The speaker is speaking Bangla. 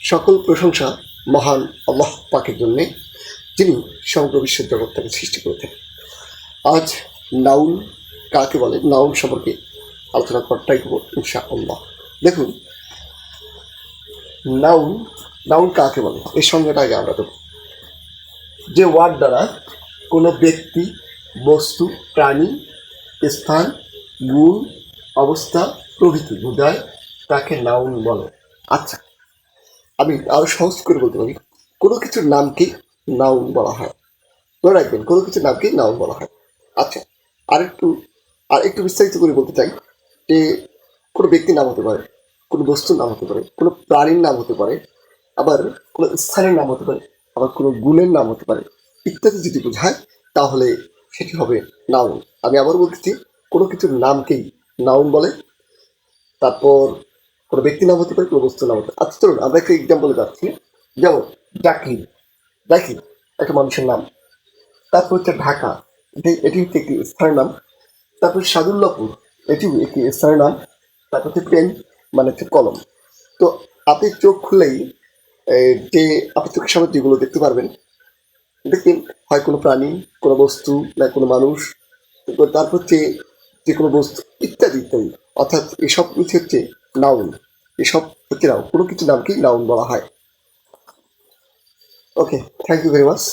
সকল প্রশংসা মহান আল্লাহ পাকের জন্যে, যিনি সমগ্র বিশ্বের জগৎটাকে সৃষ্টি করে থাকেন। আজ নাউন কাকে বলে, নাউন সম্পর্কে আলোচনা করাটাই করব ইনশাআল্লাহ। দেখুন, নাউন নাউন কাকে বলে এই সংজ্ঞাটা আগে আমরা দেব। যে ওয়ার্ড দ্বারা কোনো ব্যক্তি, বস্তু, প্রাণী, স্থান, গুণ, অবস্থা প্রভৃতি বোঝায় তাকে নাউন বলে। আচ্ছা, আমি আরো সহজ করে বলতে পারি, কোনো কিছুর নামকে নাউন বলা হয়। ধরে রাখবেন, কোনো কিছুর নামকে নাউন বলা হয়। আচ্ছা, আর একটু বিস্তারিত করে বলতে চাই যে কোনো ব্যক্তির নাম হতে পারে, কোনো বস্তুর নাম হতে পারে, কোনো প্রাণীর নাম হতে পারে, আবার কোনো স্থানের নাম হতে পারে, আবার কোনো গুণের নাম হতে পারে, ইত্যাদি যদি বোঝায় তাহলে সেটি হবে নাউন। আমি আবার বলতেছি, কোনো কিছুর নামকেই নাউন বলে। তারপর কোনো ব্যক্তির নাম হতে পারে, কোনো বস্তুর নাম হতে পারে। আচ্ছা চলুন আমরা একটা এক্সাম্পল যাচ্ছি। যেমন জাকির, জাকির একটা মানুষের নাম। তারপর হচ্ছে ঢাকা, এটি হচ্ছে একটি স্থানের নাম। তারপর সাদুল্লাপুর, এটিও একটি স্থানের নাম। তারপর হচ্ছে পেন, মানে হচ্ছে কলম। তো আপনি চোখ খুললেই যে আপনি চোখের সামনে যেগুলো দেখতে পারবেন, দেখবেন হয় কোনো প্রাণী, কোনো বস্তু, না কোনো মানুষ, তারপর হচ্ছে যে কোনো বস্তু, ইত্যাদি ইত্যাদি। অর্থাৎ এসব কিছু হচ্ছে নাউন। এসব হচ্ছে নাউন, কোনো কিছু নামকেই নাউন বলা হয়। ওকে, থ্যাংক ইউ ভেরি মাচ।